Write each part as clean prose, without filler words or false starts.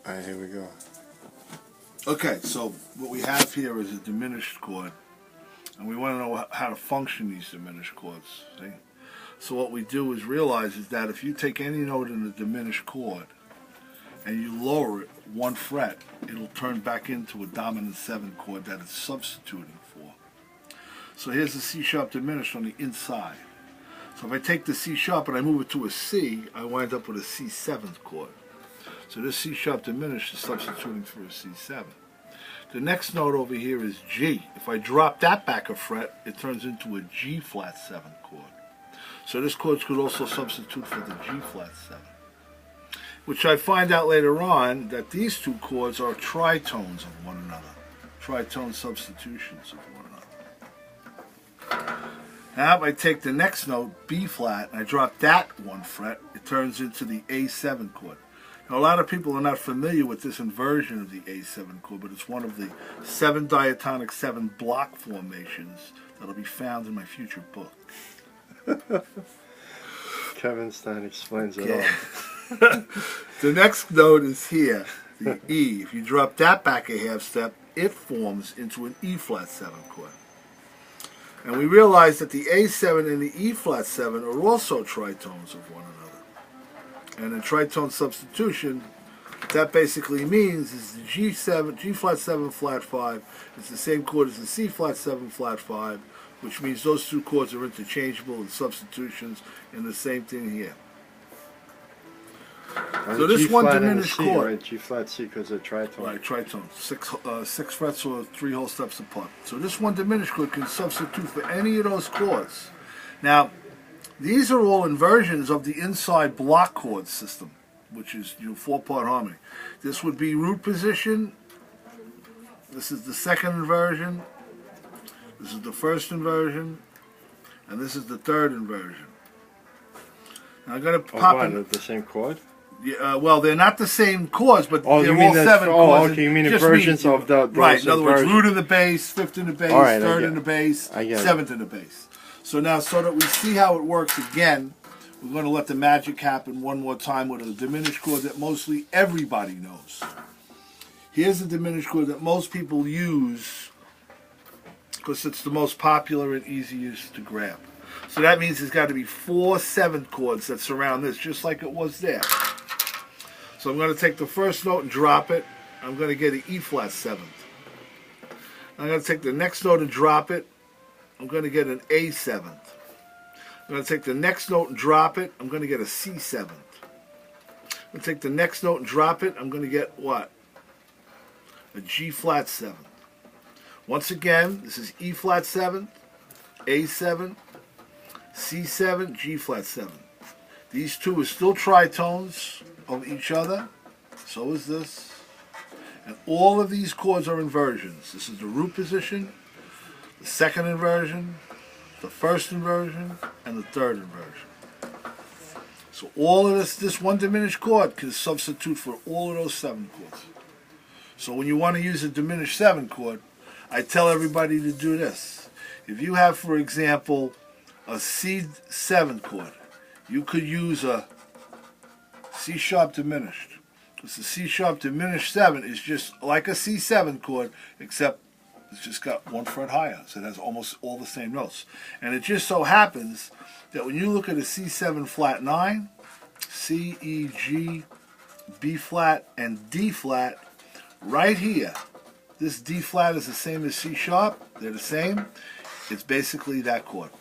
Alright, here we go. Okay, so what we have here is a diminished chord, and we want to know how to function these diminished chords. See? So what we do is realize is that if you take any note in a diminished chord and you lower it 1 fret, it'll turn back into a dominant 7 chord that it's substituting for. So here's the C sharp diminished on the inside. So if I take the C sharp and I move it to a C, I wind up with a C7 chord. So this C sharp diminished is substituting for a C7. The next note over here is G. If I drop that back a fret, it turns into a G flat 7 chord. So this chord could also substitute for the G flat 7. Which I find out later on that these two chords are tritones of one another. Tritone substitutions of one another. Now if I take the next note, B flat, and I drop that 1 fret, it turns into the A7 chord. Now, a lot of people are not familiar with this inversion of the A7 chord, but it's one of the 7 diatonic 7 block formations that'll be found in my future book. Kevin Stein explains it all. The next note is here, the E. If you drop that back a half step, it forms into an E flat 7 chord. And we realize that the A7 and the E flat 7 are also tritones of one another. And in tritone substitution, what that basically means is the G flat 7 flat 5 is the same chord as the C flat 7 flat 5, which means those two chords are interchangeable in substitutions, and the same thing here. So this one diminished chord, right? G flat C because of tritone. Right, tritone, 6 frets or 3 whole steps apart. So this one diminished chord can substitute for any of those chords. Now, these are all inversions of the inside block chord system, which is 4-part harmony. This would be root position. This is the second inversion. This is the first inversion, and this is the third inversion. Now I'm going to pop in the same chord. Yeah, well, they're not the same chords, but they're all 7 chords. Oh, okay, you mean inversions of the right? In other words, root in the bass, fifth in the bass, third in the bass, 7th in the bass. So now, so that we see how it works again, we're going to let the magic happen one more time with a diminished chord that mostly everybody knows. Here's a diminished chord that most people use because it's the most popular and easiest to grab. So that means there's got to be 4 7th chords that surround this, just like it was there. So I'm going to take the first note and drop it. I'm going to get an E flat 7th. I'm going to take the next note and drop it. I'm going to get an A7th. I'm going to take the next note and drop it. I'm going to get a C7th. I'm going to take the next note and drop it. I'm going to get what? A G flat 7th. Once again, this is E flat 7th, A7, C7, G flat 7. These two are still tritones of each other. So is this. And all of these chords are inversions. This is the root position, the second inversion, the first inversion, and the third inversion. So all of this one diminished chord can substitute for all of those 7 chords. So when you want to use a diminished 7 chord, I tell everybody to do this. If you have, for example, a C7 chord, you could use a C sharp diminished. Because the C sharp diminished 7 is just like a C7 chord, except it's just got 1 fret higher, so it has almost all the same notes. And it just so happens that when you look at a C7 flat 9, C, E, G, B flat, and D flat, right here, this D flat is the same as C sharp. They're the same. It's basically that chord.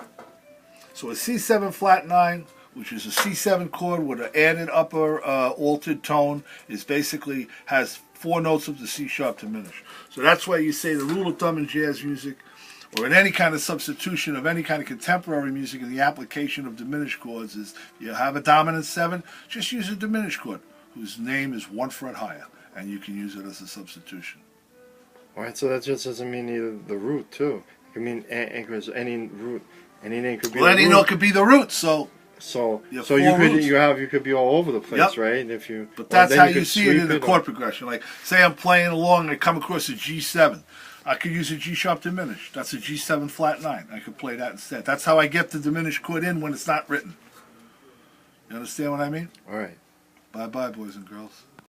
So a C7 flat 9, which is a C7 chord with an added upper altered tone, is basically has 4 notes of the C sharp diminished. So that's why you say the rule of thumb in jazz music, or in any kind of substitution of any kind of contemporary music in the application of diminished chords, is you have a dominant 7, just use a diminished chord whose name is 1 fret higher, and you can use it as a substitution. Alright, so that just doesn't mean either the root too. It can mean because any root, any name could be. Well, any note could be the root. So you could be all over the place, yep. Right? If you, but that's how you see it in the chord progression. Like, say I'm playing along and I come across a G7. I could use a G sharp diminished. That's a G7 flat 9. I could play that instead. That's how I get the diminished chord in when it's not written. You understand what I mean? All right. Bye-bye, boys and girls.